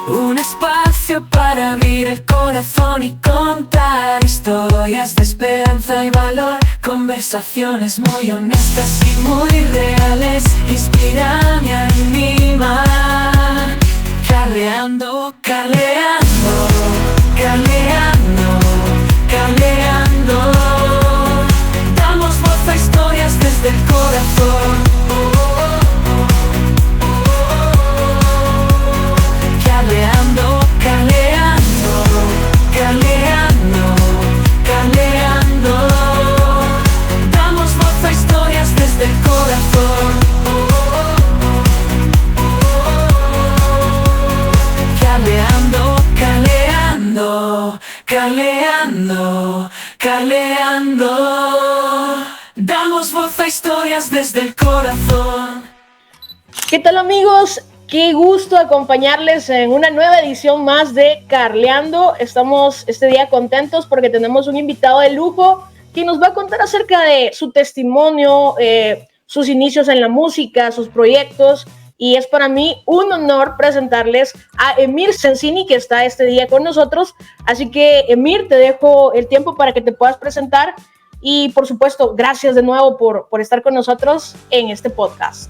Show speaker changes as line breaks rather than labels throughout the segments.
Un espacio para abrir el corazón y contar historias de esperanza y valor. Conversaciones muy honestas y muy reales inspiran y animan. Carleando, carleando, carleando, carleando. Damos voz a historias desde el corazón. Carleando, carleando, carleando, carleando. Damos voz a historias desde el corazón. Carleando, carleando, carleando, carleando. Damos voz a historias desde el corazón.
¿Qué tal, amigos? Qué gusto acompañarles en una nueva edición más de Carleando. Estamos este día contentos porque tenemos un invitado de lujo que nos va a contar acerca de su testimonio, sus inicios en la música, sus proyectos. Y es para mí un honor presentarles a Emir Sensini, que está este día con nosotros. Así que, Emir, te dejo el tiempo para que te puedas presentar. Y, por supuesto, gracias de nuevo por estar con nosotros en este podcast.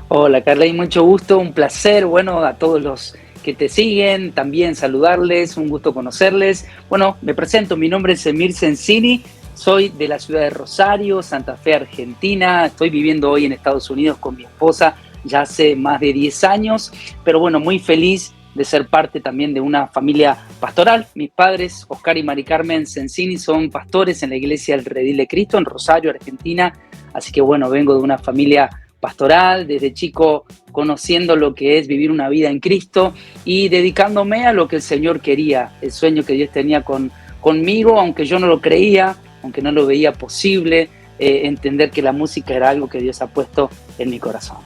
Hola Carla, y mucho gusto, un placer, bueno, a todos los que te siguen, también saludarles, un gusto conocerles. Bueno, me presento, mi nombre es Emir Sensini, soy de la ciudad de Rosario, Santa Fe, Argentina. Estoy viviendo hoy en Estados Unidos con mi esposa ya hace más de 10 años, pero bueno, muy feliz de ser parte también de una familia pastoral. Mis padres, Oscar y Mari Carmen Sensini, son pastores en la iglesia del Redil de Cristo en Rosario, Argentina, así que bueno, vengo de una familia pastoral, desde chico conociendo lo que es vivir una vida en Cristo y dedicándome a lo que el Señor quería, el sueño que Dios tenía conmigo, aunque yo no lo creía, aunque no lo veía posible, entender que la música era algo que Dios ha puesto en mi corazón.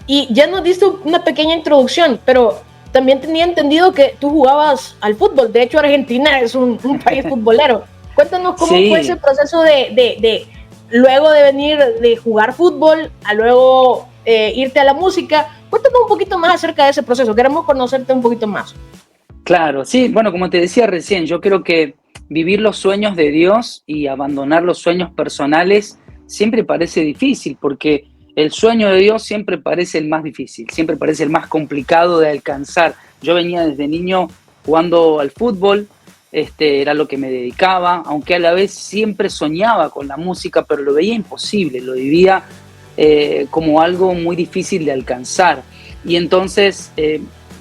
Y ya nos diste una pequeña introducción, pero también tenía entendido que tú jugabas al fútbol. De hecho, Argentina es un país futbolero. Cuéntanos cómo fue ese proceso de luego de venir de jugar fútbol a luego irte a la música. Cuéntanos un poquito más acerca de ese proceso, queremos conocerte un poquito más.
Claro, sí, bueno, como te decía recién, yo creo que vivir los sueños de Dios y abandonar los sueños personales siempre parece difícil, porque el sueño de Dios siempre parece el más difícil, siempre parece el más complicado de alcanzar. Yo venía desde niño jugando al fútbol, era lo que me dedicaba, aunque a la vez siempre soñaba con la música, pero lo veía imposible, lo vivía como algo muy difícil de alcanzar. Y entonces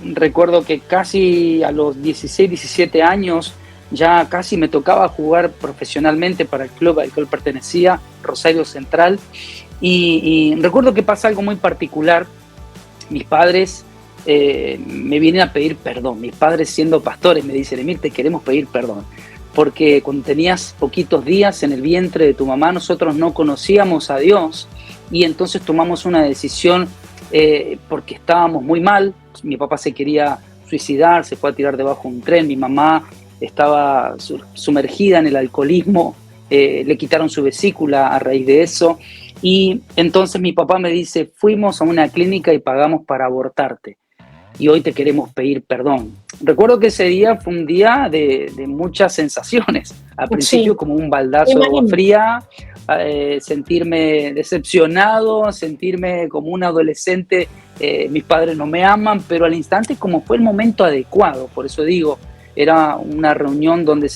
recuerdo que casi a los 16, 17 años ya casi me tocaba jugar profesionalmente para el club al cual pertenecía, Rosario Central, y recuerdo que pasa algo muy particular. Mis padres me vienen a pedir perdón. Mis padres, siendo pastores, me dicen: Emir, te queremos pedir perdón, porque cuando tenías poquitos días en el vientre de tu mamá, nosotros no conocíamos a Dios, y entonces tomamos una decisión porque estábamos muy mal. Mi papá se quería suicidar, se fue a tirar debajo de un tren. Mi mamá estaba sumergida en el alcoholismo, le quitaron su vesícula a raíz de eso. Y entonces mi papá me dice: fuimos a una clínica y pagamos para abortarte, y hoy te queremos pedir perdón. Recuerdo que ese día fue un día de muchas sensaciones. Al principio, como un baldazo de agua fría, sentirme decepcionado, sentirme como un adolescente, mis padres no me aman, pero al instante como fue el momento adecuado. Por eso digo, era una reunión donde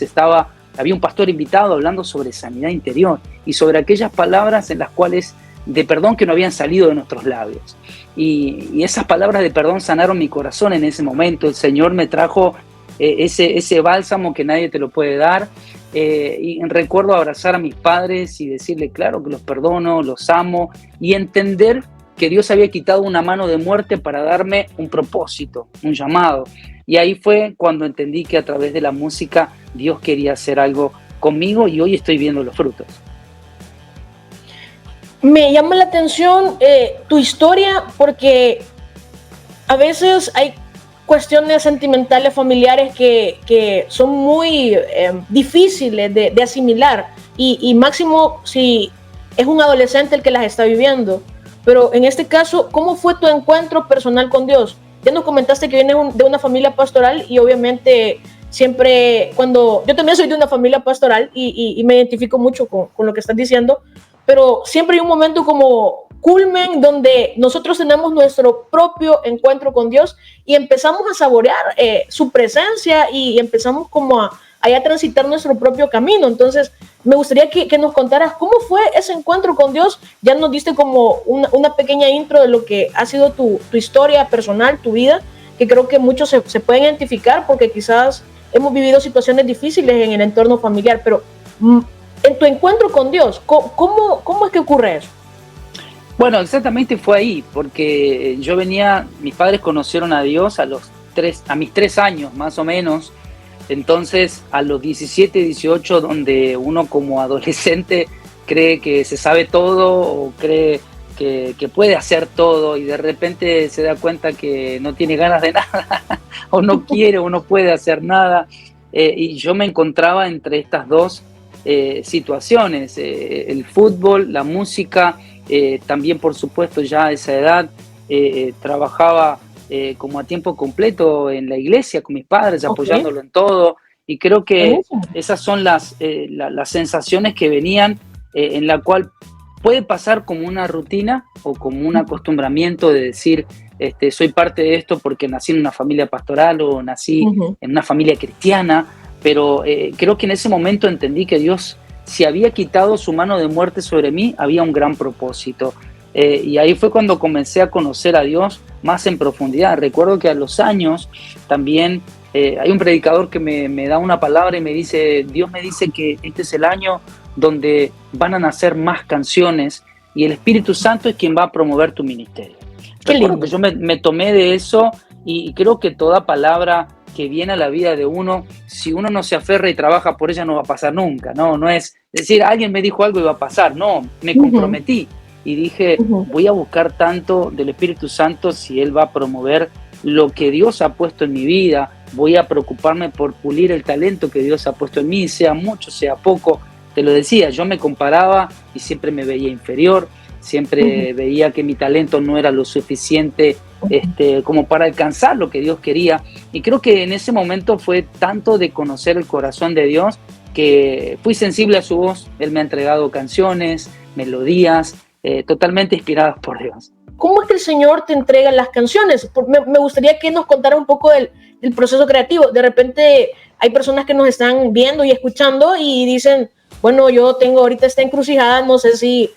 había un pastor invitado hablando sobre sanidad interior y sobre aquellas palabras en las cuales de perdón que no habían salido de nuestros labios. Y esas palabras de perdón sanaron mi corazón en ese momento. El Señor me trajo ese bálsamo que nadie te lo puede dar. Y recuerdo abrazar a mis padres y decirle, claro que los perdono, los amo, y entender que Dios había quitado una mano de muerte para darme un propósito, un llamado. Y ahí fue cuando entendí que a través de la música Dios quería hacer algo conmigo, y hoy estoy viendo los frutos.
Me llama la atención tu historia, porque a veces hay cuestiones sentimentales, familiares que son muy difíciles de asimilar, y máximo si es un adolescente el que las está viviendo. Pero en este caso, ¿cómo fue tu encuentro personal con Dios? ya nos comentaste que vienes de una familia pastoral y obviamente siempre cuando, yo también soy de una familia pastoral y me identifico mucho con lo que estás diciendo, pero siempre hay un momento como culmen donde nosotros tenemos nuestro propio encuentro con Dios y empezamos a saborear su presencia y empezamos como a transitar nuestro propio camino. Entonces me gustaría que nos contaras cómo fue ese encuentro con Dios. Ya nos diste como una pequeña intro de lo que ha sido tu historia personal, tu vida, que creo que muchos se pueden identificar porque quizás hemos vivido situaciones difíciles en el entorno familiar, pero en tu encuentro con Dios, ¿cómo es que ocurre eso?
Bueno, exactamente fue ahí, porque mis padres conocieron a Dios a mis 3 años más o menos. Entonces a los 17, 18, donde uno como adolescente cree que se sabe todo o cree que puede hacer todo y de repente se da cuenta que no tiene ganas de nada o no quiere o no puede hacer nada, y yo me encontraba entre estas dos situaciones, el fútbol, la música, también por supuesto ya a esa edad trabajaba como a tiempo completo en la iglesia con mis padres, apoyándolo en todo, y creo que esas son las sensaciones que venían, en la cual puede pasar como una rutina o como un acostumbramiento de decir, soy parte de esto porque nací en una familia pastoral o nací en una familia cristiana, pero creo que en ese momento entendí que Dios, si había quitado su mano de muerte sobre mí, había un gran propósito. Y ahí fue cuando comencé a conocer a Dios más en profundidad. Recuerdo que a los años también hay un predicador que me da una palabra y me dice, Dios me dice que este es el año donde van a nacer más canciones y el Espíritu Santo es quien va a promover tu ministerio. Recuerdo que yo me tomé de eso y creo que toda palabra que viene a la vida de uno, si uno no se aferra y trabaja por ella, no va a pasar nunca, no es decir, alguien me dijo algo y va a pasar, no, me comprometí y dije, voy a buscar tanto del Espíritu Santo si Él va a promover lo que Dios ha puesto en mi vida, voy a preocuparme por pulir el talento que Dios ha puesto en mí, sea mucho, sea poco. Te lo decía, yo me comparaba y siempre me veía inferior, siempre veía que mi talento no era lo suficiente como para alcanzar lo que Dios quería. Y creo que en ese momento fue tanto de conocer el corazón de Dios que fui sensible a su voz. Él me ha entregado canciones, melodías, totalmente inspiradas por Dios.
¿Cómo es que el Señor te entrega las canciones? Me gustaría que nos contara un poco del proceso creativo. De repente hay personas que nos están viendo y escuchando y dicen, bueno, yo tengo ahorita esta encrucijada, no sé si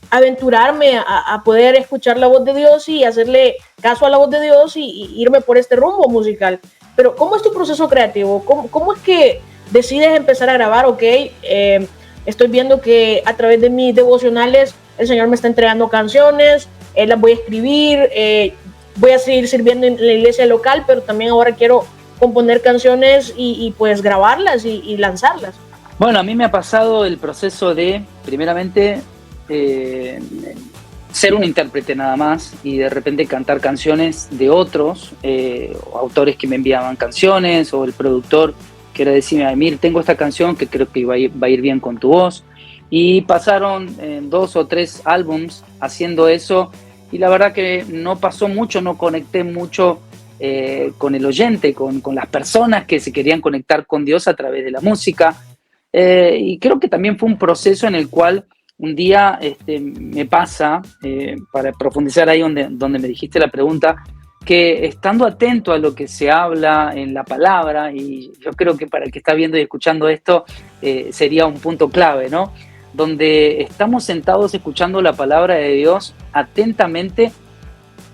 aventurarme a poder escuchar la voz de Dios y hacerle caso a la voz de Dios y irme por este rumbo musical. Pero ¿cómo es tu proceso creativo? ¿Cómo es que decides empezar a grabar? Ok, estoy viendo que a través de mis devocionales el Señor me está entregando canciones, las voy a escribir, voy a seguir sirviendo en la iglesia local, pero también ahora quiero componer canciones y pues grabarlas y lanzarlas.
Bueno, a mí me ha pasado el proceso de, primeramente, ser un intérprete nada más y de repente cantar canciones de otros, autores que me enviaban canciones o el productor que era decirme, Mir, tengo esta canción que creo que va a ir bien con tu voz. Y pasaron 2 o 3 álbums haciendo eso y la verdad que no pasó mucho, no conecté mucho con el oyente, con las personas que se querían conectar con Dios a través de la música. Y creo que también fue un proceso en el cual un día me pasa, para profundizar ahí donde me dijiste la pregunta, que estando atento a lo que se habla en la palabra, y yo creo que para el que está viendo y escuchando esto sería un punto clave, ¿no? Donde estamos sentados escuchando la palabra de Dios atentamente,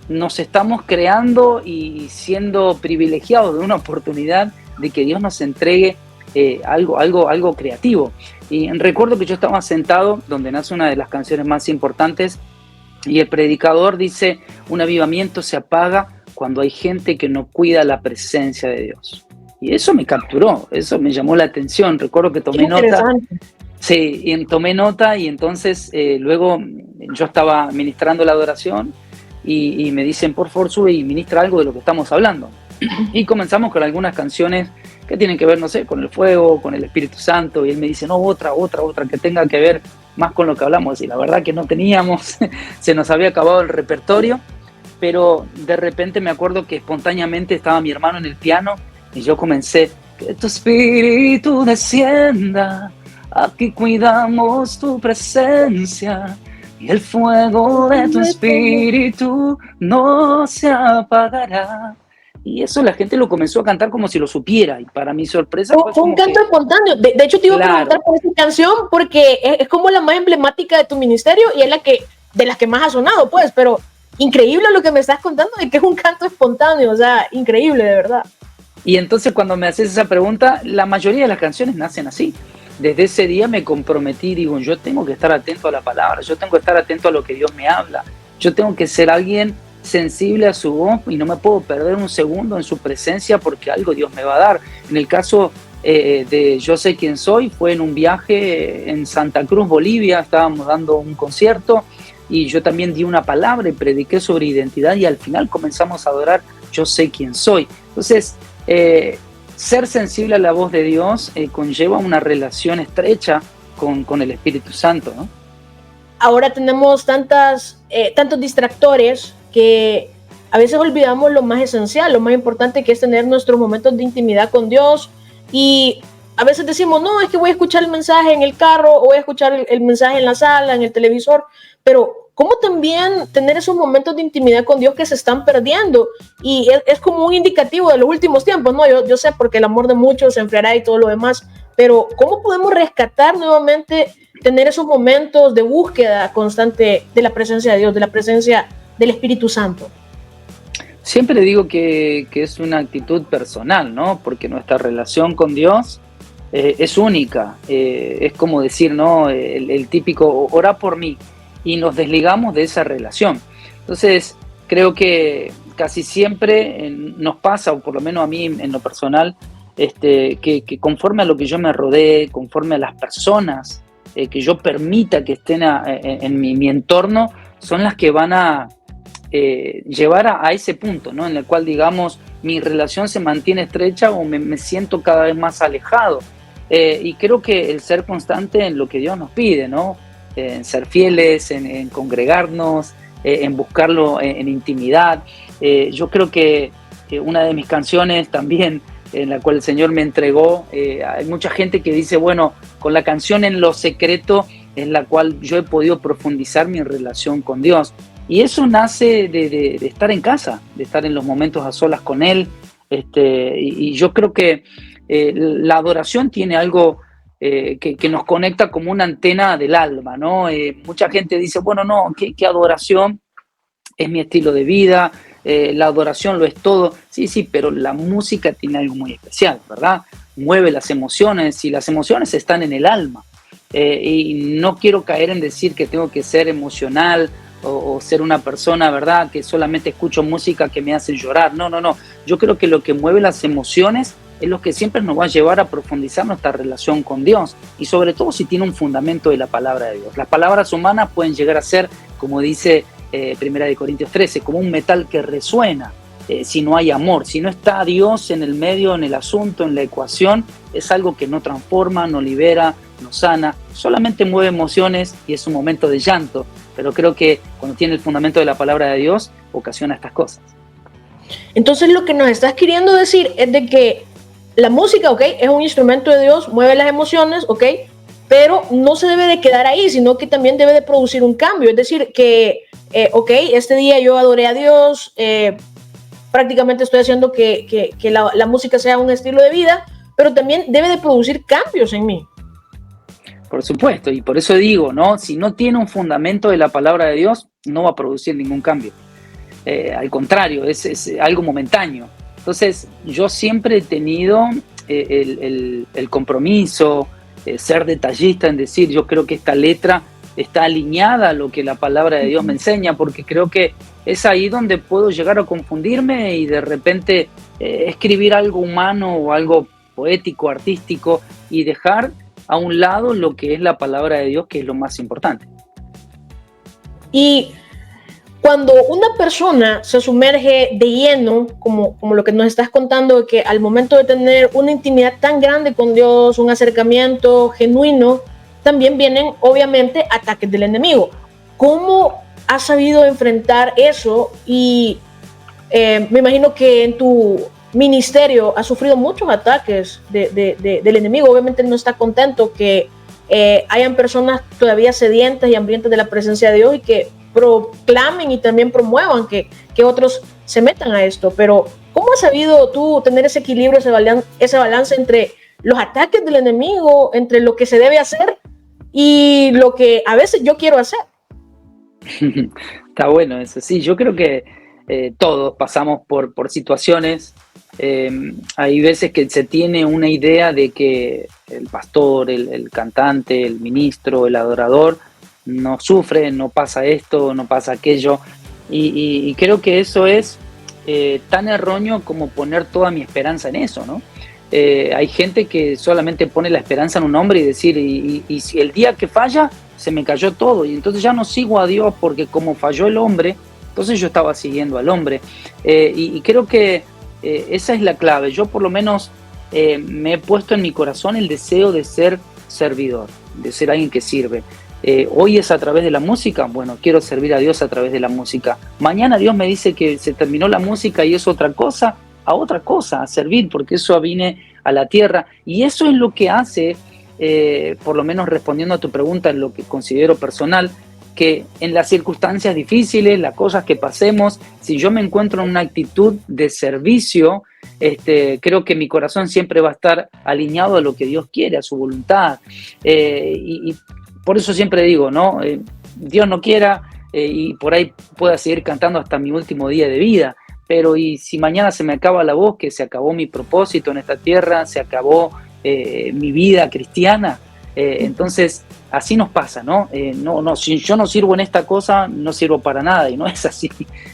nos estamos creando y siendo privilegiados de una oportunidad de que Dios nos entregue algo creativo. Y recuerdo que yo estaba sentado donde nace una de las canciones más importantes y el predicador dice, un avivamiento se apaga cuando hay gente que no cuida la presencia de Dios. Y eso me capturó, eso me llamó la atención. Recuerdo que tomé nota. Sí, y tomé nota y entonces luego yo estaba ministrando la adoración y me dicen, por favor, sube y ministra algo de lo que estamos hablando. Y comenzamos con algunas canciones que tienen que ver, no sé, con el fuego, con el Espíritu Santo, y él me dice, no, otra, que tenga que ver más con lo que hablamos, y la verdad que no teníamos, se nos había acabado el repertorio, pero de repente me acuerdo que espontáneamente estaba mi hermano en el piano y yo comencé, que tu espíritu descienda, aquí cuidamos tu presencia y el fuego de tu espíritu no se apagará. Y eso la gente lo comenzó a cantar como si lo supiera, y para mi sorpresa
fue un canto espontáneo. De hecho, te iba a preguntar por esa canción, porque es como la más emblemática de tu ministerio y es de las que más ha sonado, pues, pero increíble lo que me estás contando de que es un canto espontáneo, o sea, increíble, de verdad.
Y entonces cuando me haces esa pregunta, la mayoría de las canciones nacen así. Desde ese día me comprometí, digo, yo tengo que estar atento a la palabra, yo tengo que estar atento a lo que Dios me habla, yo tengo que ser alguien sensible a su voz y no me puedo perder un segundo en su presencia porque algo Dios me va a dar. En el caso de Yo sé quién soy, fue en un viaje en Santa Cruz, Bolivia, estábamos dando un concierto y yo también di una palabra y prediqué sobre identidad y al final comenzamos a adorar Yo sé quién soy. Entonces, ser sensible a la voz de Dios conlleva una relación estrecha con el Espíritu Santo, ¿no?
Ahora tenemos tantos distractores que a veces olvidamos lo más esencial, lo más importante, que es tener nuestros momentos de intimidad con Dios. Y a veces decimos, no, es que voy a escuchar el mensaje en el carro, o voy a escuchar el mensaje en la sala, en el televisor, pero ¿cómo también tener esos momentos de intimidad con Dios que se están perdiendo? Y es como un indicativo de los últimos tiempos, ¿no? Yo sé, porque el amor de muchos se enfriará y todo lo demás, pero ¿cómo podemos rescatar nuevamente, tener esos momentos de búsqueda constante de la presencia de Dios, de la presencia del Espíritu Santo?
Siempre digo que es una actitud personal, ¿no? Porque nuestra relación con Dios es única. Es como decir, ¿no? El típico, ora por mí, y nos desligamos de esa relación. Entonces, creo que casi siempre nos pasa, o por lo menos a mí en lo personal, que conforme a lo que yo me rodee, conforme a las personas que yo permita que estén en mi entorno, son las que van a llevar a ese punto, ¿no? En el cual, digamos, mi relación se mantiene estrecha o me siento cada vez más alejado. Y creo que el ser constante en lo que Dios nos pide, ¿no? En ser fieles, en congregarnos, en buscarlo en intimidad. Yo creo que una de mis canciones también, en la cual el Señor me entregó, hay mucha gente que dice, bueno, con la canción En lo secreto, en la cual yo he podido profundizar mi relación con Dios. Y eso nace de estar en casa, de estar en los momentos a solas con Él. Y yo creo que la adoración tiene algo que nos conecta como una antena del alma, ¿no? Mucha gente dice, bueno, no, ¿qué adoración? Es mi estilo de vida, la adoración lo es todo. Sí, pero la música tiene algo muy especial, ¿verdad? Mueve las emociones y las emociones están en el alma. Y no quiero caer en decir que tengo que ser emocional o ser una persona, ¿verdad?, que solamente escucho música que me hace llorar. No. Yo creo que lo que mueve las emociones es lo que siempre nos va a llevar a profundizar nuestra relación con Dios, y sobre todo si tiene un fundamento de la palabra de Dios. Las palabras humanas pueden llegar a ser, como dice 1 Corintios 13, como un metal que resuena. Si no hay amor, si no está Dios en el medio, en el asunto, en la ecuación, es algo que no transforma, no libera, no sana, solamente mueve emociones y es un momento de llanto. Pero creo que cuando tiene el fundamento de la palabra de Dios, ocasiona estas cosas.
Entonces lo que nos estás queriendo decir es de que la música, ok, es un instrumento de Dios, mueve las emociones, ok, pero no se debe de quedar ahí, sino que también debe de producir un cambio. Es decir, que, ok, este día yo adoré a Dios, prácticamente estoy haciendo que la música sea un estilo de vida, pero también debe de producir cambios en mí.
Por supuesto, y por eso digo, ¿no? Si no tiene un fundamento de la palabra de Dios, no va a producir ningún cambio. Al contrario, es algo momentáneo. Entonces, yo siempre he tenido el compromiso, ser detallista en decir, yo creo que esta letra está alineada a lo que la palabra de Dios me enseña, porque creo que es ahí donde puedo llegar a confundirme y de repente escribir algo humano o algo poético, artístico, y dejar a un lado lo que es la palabra de Dios, que es lo más importante.
Y cuando una persona se sumerge de lleno, como lo que nos estás contando, que al momento de tener una intimidad tan grande con Dios, un acercamiento genuino, también vienen obviamente ataques del enemigo. ¿Cómo has sabido enfrentar eso? Y me imagino que en tu ministerio has sufrido muchos ataques del enemigo. Obviamente no está contento que hayan personas todavía sedientas y hambrientas de la presencia de Dios y que proclamen y también promuevan que otros se metan a esto. Pero ¿cómo has sabido tú tener ese equilibrio, ese balance entre los ataques del enemigo, entre lo que se debe hacer y lo que a veces yo quiero hacer?
Está bueno eso. Sí, yo creo que todos pasamos por situaciones. Hay veces que se tiene una idea de que el pastor, el cantante, el ministro, el adorador no sufre, no pasa esto, no pasa aquello, y creo que eso es tan erróneo como poner toda mi esperanza en eso, ¿no? Hay gente que solamente pone la esperanza en un hombre y decir, y si el día que falla, se me cayó todo, y entonces ya no sigo a Dios porque como falló el hombre, entonces yo estaba siguiendo al hombre, y creo que esa es la clave. Yo por lo menos me he puesto en mi corazón el deseo de ser servidor, de ser alguien que sirve. Hoy es a través de la música, bueno, quiero servir a Dios a través de la música. Mañana Dios me dice que se terminó la música y es otra cosa, a servir, porque eso vine a la tierra. Y eso es lo que hace, por lo menos respondiendo a tu pregunta, en lo que considero personal, que en las circunstancias difíciles, las cosas que pasemos, si yo me encuentro en una actitud de servicio, creo que mi corazón siempre va a estar alineado a lo que Dios quiere, a su voluntad. Y por eso siempre digo, ¿no? Dios no quiera, y por ahí pueda seguir cantando hasta mi último día de vida, pero y si mañana se me acaba la voz, que se acabó mi propósito en esta tierra, se acabó mi vida cristiana, entonces así nos pasa, ¿no? Si yo no sirvo en esta cosa, no sirvo para nada, y no es así.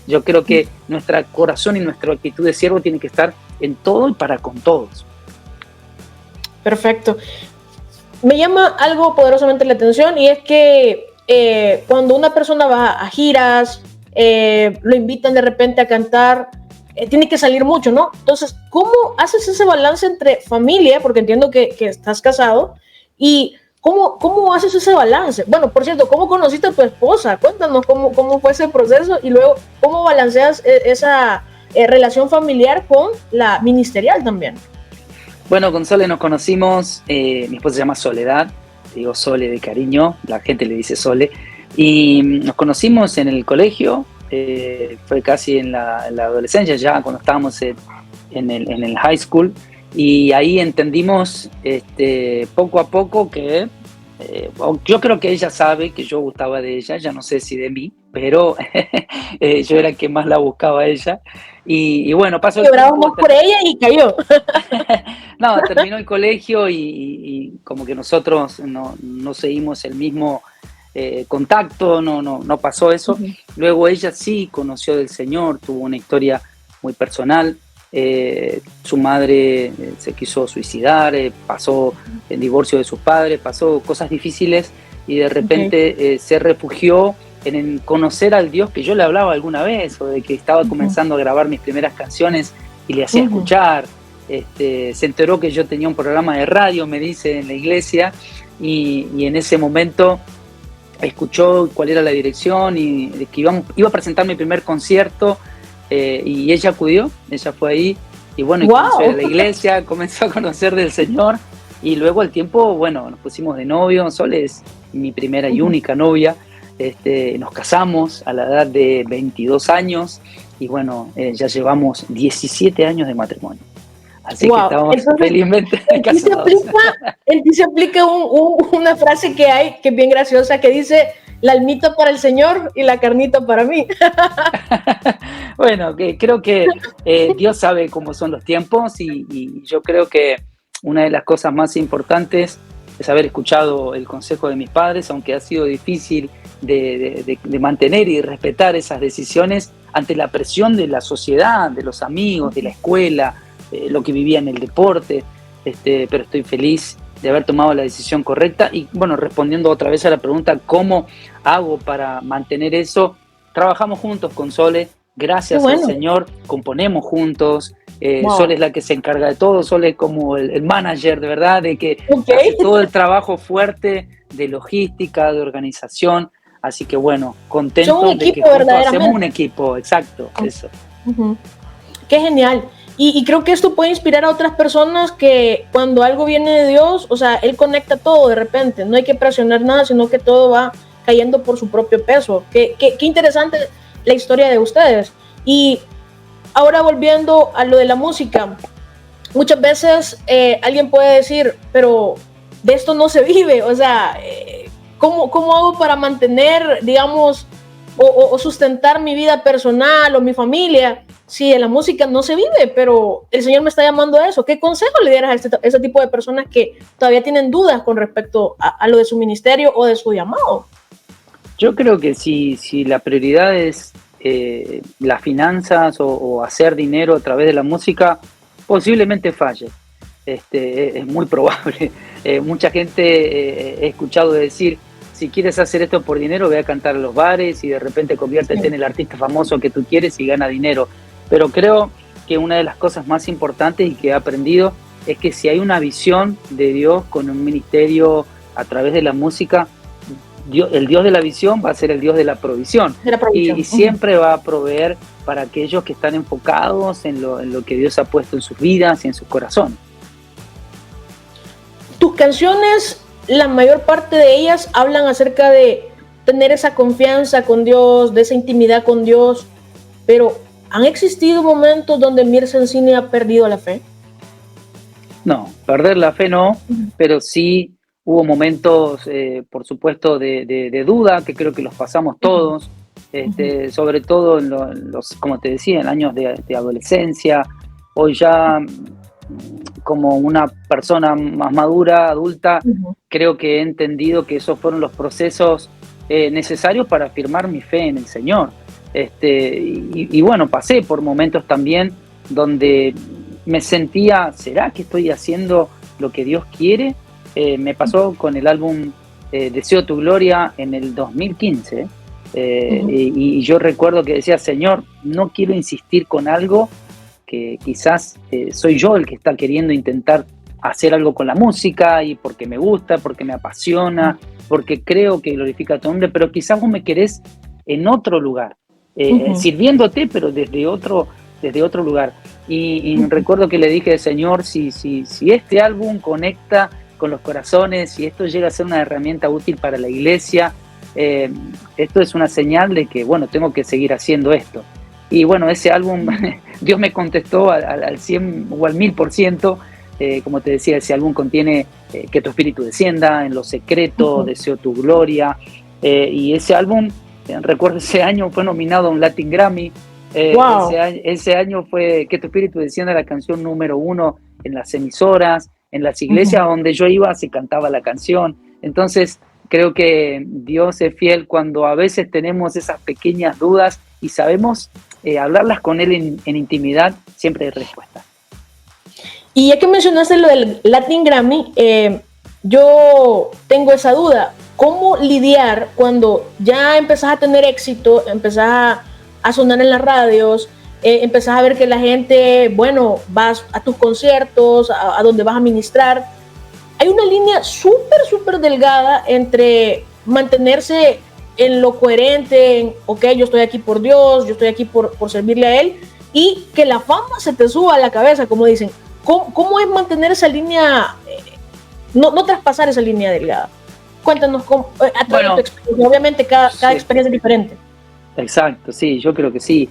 Yo creo que nuestro corazón y nuestra actitud de siervo tiene que estar en todo y para con todos.
Perfecto. Me llama algo poderosamente la atención, y es que cuando una persona va a giras, lo invitan de repente a cantar, tiene que salir mucho, ¿no? Entonces, ¿cómo haces ese balance entre familia? Porque entiendo que estás casado, y ¿cómo haces ese balance? Bueno, por cierto, ¿cómo conociste a tu esposa? Cuéntanos cómo fue ese proceso, y luego cómo balanceas esa relación familiar con la ministerial también.
Bueno, con Sole nos conocimos, mi esposa se llama Soledad, digo Sole de cariño, la gente le dice Sole, y nos conocimos en el colegio, fue casi en la adolescencia, ya cuando estábamos en el high school, y ahí entendimos poco a poco que yo creo que ella sabe que yo gustaba de ella, ya no sé si de mí, pero yo era el que más la buscaba a ella. Y bueno, pasó el tiempo.
Llorábamos por ella y cayó.
No, terminó el colegio y como que nosotros no seguimos el mismo contacto, no pasó eso. Uh-huh. Luego ella sí conoció del Señor, tuvo una historia muy personal. Su madre se quiso suicidar, pasó el divorcio de sus padres, pasó cosas difíciles y de repente se refugió en conocer al Dios que yo le hablaba alguna vez, o de que estaba comenzando a grabar mis primeras canciones y le hacía escuchar. Se enteró que yo tenía un programa de radio, me dice, en la iglesia, y en ese momento escuchó cuál era la dirección y de que iba a presentar mi primer concierto. Y ella acudió, ella fue ahí y bueno, y comenzó a ir a la iglesia, comenzó a conocer del Señor, y luego al tiempo, bueno, nos pusimos de novio. Sol es mi primera y única novia, nos casamos a la edad de 22 años y bueno, ya llevamos 17 años de matrimonio. Así que estamos felizmente casados.
En ti se aplica una frase que hay, que es bien graciosa, que dice: la almita para el Señor y la carnita para mí.
Bueno, creo que Dios sabe cómo son los tiempos, y yo creo que una de las cosas más importantes es haber escuchado el consejo de mis padres, aunque ha sido difícil de mantener y respetar esas decisiones ante la presión de la sociedad, de los amigos, de la escuela, lo que vivía en el deporte, pero estoy feliz de haber tomado la decisión correcta. Y bueno, respondiendo otra vez a la pregunta, ¿cómo hago para mantener eso? Trabajamos juntos con Sole, gracias al Señor, componemos juntos. Sole es la que se encarga de todo, Sole es como el manager, de verdad, de que hace todo el trabajo fuerte de logística, de organización. Así que bueno, contento
Son un
de que
equipo,
juntos
verdaderamente.
hacemos un equipo, exacto, eso.
Ujú. Qué genial. Y creo que esto puede inspirar a otras personas que cuando algo viene de Dios, o sea, Él conecta todo de repente. No hay que presionar nada, sino que todo va cayendo por su propio peso. Qué interesante la historia de ustedes. Y ahora volviendo a lo de la música, muchas veces alguien puede decir, pero de esto no se vive. O sea, ¿cómo hago para mantener, digamos, o sustentar mi vida personal o mi familia si de la música no se vive? Pero el Señor me está llamando a eso. ¿Qué consejo le dieras a ese tipo de personas que todavía tienen dudas con respecto a lo de su ministerio o de su llamado?
Yo creo que si la prioridad es las finanzas o hacer dinero a través de la música, posiblemente falle. Es muy probable. Mucha gente he escuchado decir, si quieres hacer esto por dinero, ve a cantar a los bares y de repente conviértete en el artista famoso que tú quieres y gana dinero. Pero creo que una de las cosas más importantes y que he aprendido es que si hay una visión de Dios con un ministerio a través de la música, el Dios de la visión va a ser el Dios de la provisión. Y siempre va a proveer para aquellos que están enfocados en lo que Dios ha puesto en sus vidas y en sus corazones.
Tus canciones, la mayor parte de ellas hablan acerca de tener esa confianza con Dios, de esa intimidad con Dios, pero ¿han existido momentos donde Mirza Encine ha perdido la fe?
No, perder la fe no, pero sí hubo momentos, por supuesto, de duda, que creo que los pasamos todos, sobre todo en los, como te decía, en años de adolescencia. Hoy ya como una persona más madura, adulta, creo que he entendido que esos fueron los procesos necesarios para afirmar mi fe en el Señor. Y bueno, pasé por momentos también donde me sentía, ¿será que estoy haciendo lo que Dios quiere? Me pasó con el álbum Deseo tu Gloria en el 2015, y yo recuerdo que decía, Señor, no quiero insistir con algo que quizás soy yo el que está queriendo intentar hacer algo con la música y porque me gusta, porque me apasiona, porque creo que glorifica a tu nombre, pero quizás vos me querés en otro lugar, sirviéndote, pero desde otro lugar. Y recuerdo que le dije, Señor, si este álbum conecta con los corazones, si esto llega a ser una herramienta útil para la iglesia, esto es una señal de que, bueno, tengo que seguir haciendo esto. Y bueno, ese álbum, Dios me contestó al 100 o al 1000%. Como te decía, ese álbum contiene Que tu espíritu descienda, En lo secreto, Deseo tu gloria. Y ese álbum, recuerdo ese año, fue nominado a un Latin Grammy.
Wow.
Ese año fue Que tu espíritu descienda, la canción número 1 en las emisoras, en las iglesias donde yo iba se cantaba la canción. Entonces creo que Dios es fiel cuando a veces tenemos esas pequeñas dudas y sabemos hablarlas con Él en intimidad, siempre hay respuesta.
Y ya que mencionaste lo del Latin Grammy, yo tengo esa duda. ¿Cómo lidiar cuando ya empezás a tener éxito, empezás a sonar en las radios, empezás a ver que la gente, bueno, vas a tus conciertos, a donde vas a ministrar? Hay una línea súper delgada entre mantenerse en lo coherente, en, ok, yo estoy aquí por Dios, yo estoy aquí por servirle a Él, y que la fama se te suba a la cabeza, como dicen. ¿Cómo es mantener esa línea, no traspasar esa línea delgada? Cuéntanos a través de tu experiencia. Obviamente cada experiencia es diferente.
Exacto, sí, yo creo que sí.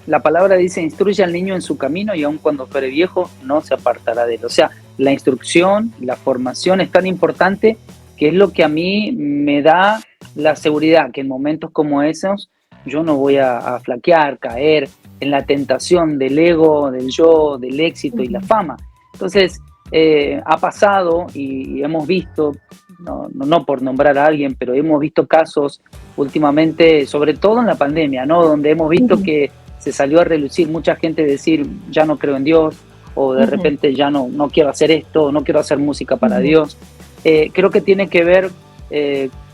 La palabra dice, instruye al niño en su camino y aun cuando fuere viejo no se apartará de él. O sea, la instrucción, la formación es tan importante que es lo que a mí me da la seguridad que en momentos como esos yo no voy a flaquear, caer en la tentación del ego, del yo, del éxito y la fama. Entonces, ha pasado y hemos visto, no por nombrar a alguien, pero hemos visto casos últimamente, sobre todo en la pandemia, ¿no? Donde hemos visto que se salió a relucir mucha gente decir, ya no creo en Dios, o de repente ya no quiero hacer esto, no quiero hacer música para Dios. Creo que tiene que ver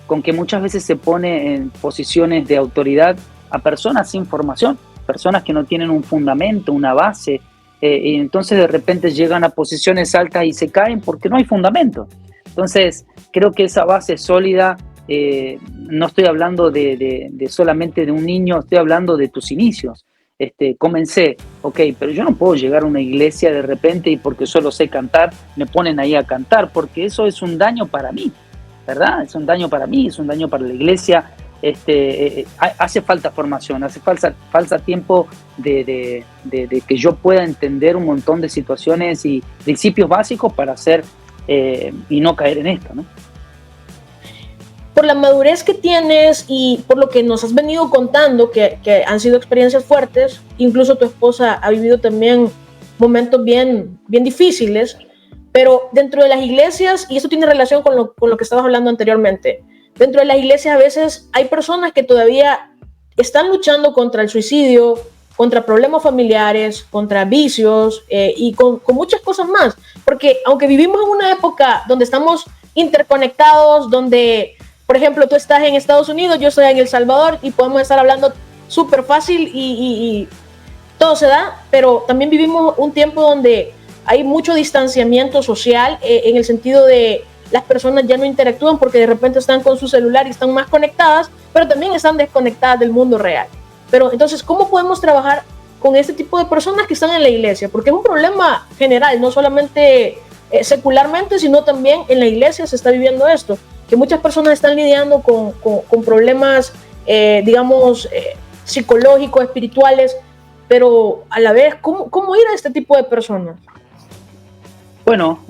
con que muchas veces se pone en posiciones de autoridad a personas sin formación, personas que no tienen un fundamento, una base, y entonces de repente llegan a posiciones altas y se caen porque no hay fundamento. Entonces creo que esa base sólida no estoy hablando de solamente de un niño, estoy hablando de tus inicios. Comencé, ok, pero yo no puedo llegar a una iglesia de repente y porque solo sé cantar, me ponen ahí a cantar, porque eso es un daño para mí, ¿verdad? Es un daño para mí, es un daño para la iglesia. Hace falta formación, hace falta tiempo de que yo pueda entender un montón de situaciones y principios básicos para hacer y no caer en esto, ¿no?
Por la madurez que tienes y por lo que nos has venido contando, que han sido experiencias fuertes, incluso tu esposa ha vivido también momentos bien difíciles, pero dentro de las iglesias, y esto tiene relación con lo que estabas hablando anteriormente, dentro de las iglesias a veces hay personas que todavía están luchando contra el suicidio, contra problemas familiares, contra vicios y con muchas cosas más, porque aunque vivimos en una época donde estamos interconectados, donde por ejemplo, tú estás en Estados Unidos, yo estoy en El Salvador y podemos estar hablando súper fácil y todo se da, pero también vivimos un tiempo donde hay mucho distanciamiento social en el sentido de las personas ya no interactúan porque de repente están con su celular y están más conectadas, pero también están desconectadas del mundo real. Pero entonces, ¿cómo podemos trabajar con este tipo de personas que están en la iglesia? Porque es un problema general, no solamente secularmente, sino también en la iglesia se está viviendo esto, que muchas personas están lidiando con problemas, psicológicos, espirituales, pero a la vez, ¿cómo ir a este tipo de personas?
Bueno,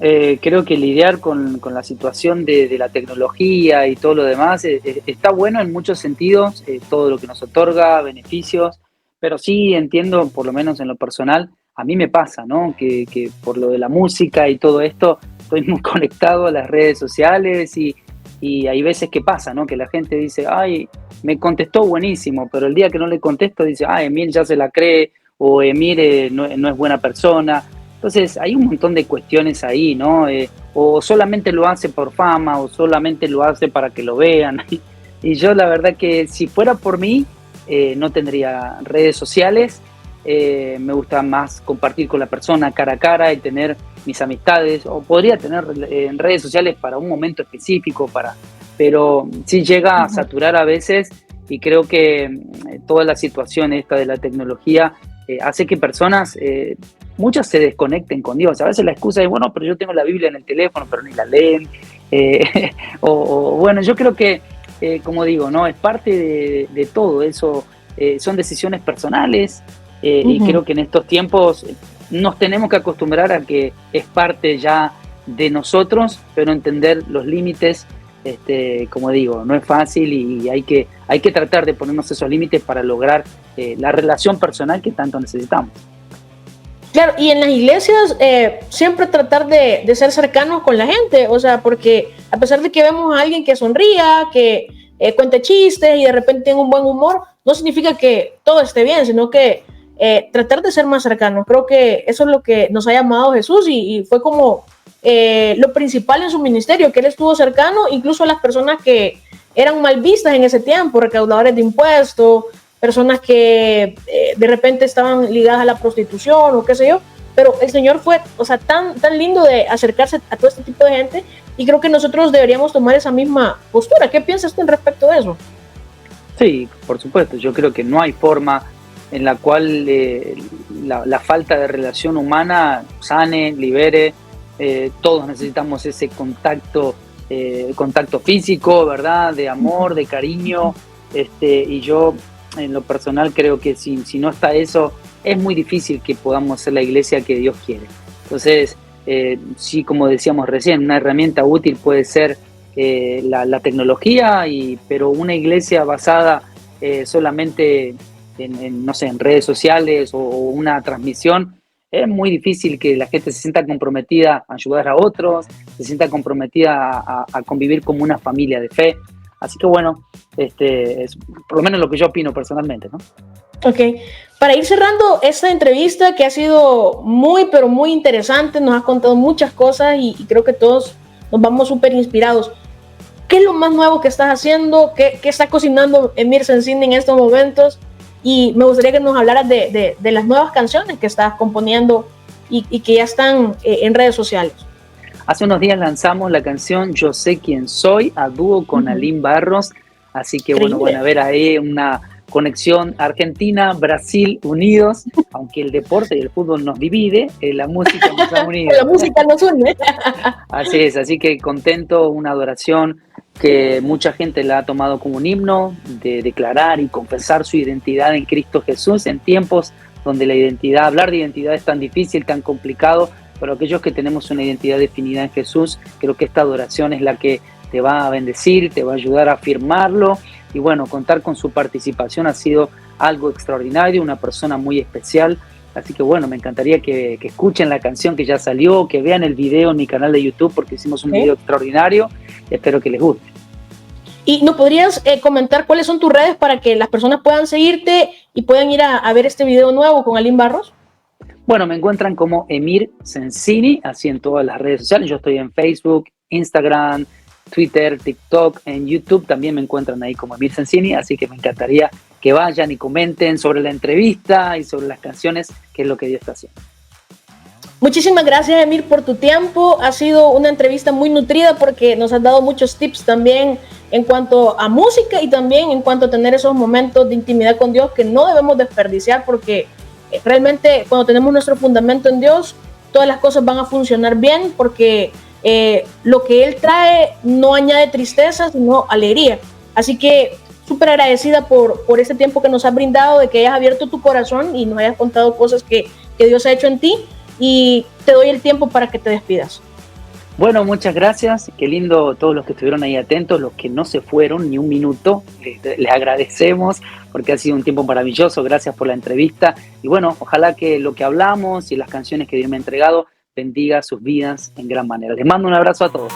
creo que lidiar con la situación de la tecnología y todo lo demás está bueno en muchos sentidos, todo lo que nos otorga, beneficios, pero sí entiendo, por lo menos en lo personal, a mí me pasa, ¿no? Que por lo de la música y todo esto, estoy muy conectado a las redes sociales y hay veces que pasa, ¿no? Que la gente dice, ay, me contestó buenísimo, pero el día que no le contesto dice, ay, Emil ya se la cree, o Emil no es buena persona. Entonces hay un montón de cuestiones ahí, ¿no? O solamente lo hace por fama, o solamente lo hace para que lo vean. Y yo la verdad que si fuera por mí, no tendría redes sociales. Me gusta más compartir con la persona cara a cara y tener mis amistades, o podría tener en redes sociales para un momento específico, pero sí llega a saturar a veces, y creo que toda la situación esta de la tecnología hace que personas, muchas se desconecten con Dios. A veces la excusa es, bueno, pero yo tengo la Biblia en el teléfono, pero ni la leen. Bueno, yo creo que, como digo, ¿no? Es parte de todo eso, son decisiones personales. Y creo que en estos tiempos nos tenemos que acostumbrar a que es parte ya de nosotros, pero entender los límites, como digo, no es fácil y hay que tratar de ponernos esos límites para lograr la relación personal que tanto necesitamos.
Claro, y en las iglesias siempre tratar de ser cercanos con la gente, o sea, porque a pesar de que vemos a alguien que sonría, que cuente chistes y de repente tenga un buen humor, no significa que todo esté bien, sino que tratar de ser más cercanos. Creo que eso es lo que nos ha llamado Jesús y fue como lo principal en su ministerio, que él estuvo cercano incluso a las personas que eran mal vistas en ese tiempo, recaudadores de impuestos, personas que de repente estaban ligadas a la prostitución o qué sé yo, pero el Señor fue, o sea, tan lindo de acercarse a todo este tipo de gente, y creo que nosotros deberíamos tomar esa misma postura. ¿Qué piensas tú en respecto de eso?
Sí, por supuesto, yo creo que no hay forma en la cual la falta de relación humana sane, libere. Todos necesitamos ese contacto físico, ¿verdad? De amor, de cariño, y yo en lo personal creo que si no está eso, es muy difícil que podamos ser la iglesia que Dios quiere. Entonces, sí, como decíamos recién, una herramienta útil puede ser la tecnología, pero una iglesia basada solamente en redes sociales o una transmisión, es muy difícil que la gente se sienta comprometida a ayudar a otros, se sienta comprometida a convivir como una familia de fe. Así que bueno, es por lo menos lo que yo opino personalmente, ¿no?
Ok, para ir cerrando esta entrevista que ha sido muy, pero muy interesante, nos has contado muchas cosas y creo que todos nos vamos súper inspirados. ¿Qué es lo más nuevo que estás haciendo? ¿Qué está cocinando Emir Cencini en estos momentos? Y me gustaría que nos hablaras de las nuevas canciones que estás componiendo y que ya están en redes sociales.
hace unos días lanzamos la canción Yo sé quién soy, a dúo con Aline Barros, así que bueno, van a ver ahí una conexión Argentina-Brasil unidos, aunque el deporte y el fútbol nos divide, la música nos ha unido.
La música nos une.
Así es, así que contento, una adoración que mucha gente la ha tomado como un himno, de declarar y confesar su identidad en Cristo Jesús en tiempos donde la identidad, hablar de identidad es tan difícil, tan complicado, pero aquellos que tenemos una identidad definida en Jesús, creo que esta adoración es la que te va a bendecir, te va a ayudar a afirmarlo, y bueno, contar con su participación ha sido algo extraordinario, una persona muy especial, así que bueno, me encantaría que escuchen la canción que ya salió, que vean el video en mi canal de YouTube, porque hicimos un video extraordinario, y espero que les guste.
¿Y nos podrías comentar cuáles son tus redes para que las personas puedan seguirte y puedan ir a ver este video nuevo con Aline Barros?
Bueno, me encuentran como Emir Sensini, así en todas las redes sociales. Yo estoy en Facebook, Instagram, Twitter, TikTok, en YouTube también me encuentran ahí como Emir Sensini, así que me encantaría que vayan y comenten sobre la entrevista y sobre las canciones, que es lo que Dios está haciendo.
Muchísimas gracias, Emir, por tu tiempo. Ha sido una entrevista muy nutrida porque nos has dado muchos tips también en cuanto a música y también en cuanto a tener esos momentos de intimidad con Dios que no debemos desperdiciar, porque realmente cuando tenemos nuestro fundamento en Dios, todas las cosas van a funcionar bien, porque lo que Él trae no añade tristeza, sino alegría. Así que súper agradecida por este tiempo que nos has brindado, de que hayas abierto tu corazón y nos hayas contado cosas que Dios ha hecho en ti, y te doy el tiempo para que te despidas.
Bueno, muchas gracias, qué lindo todos los que estuvieron ahí atentos, los que no se fueron ni un minuto, les agradecemos porque ha sido un tiempo maravilloso, gracias por la entrevista, y bueno, ojalá que lo que hablamos y las canciones que Dios me ha entregado bendiga sus vidas en gran manera. Les mando un abrazo a todos.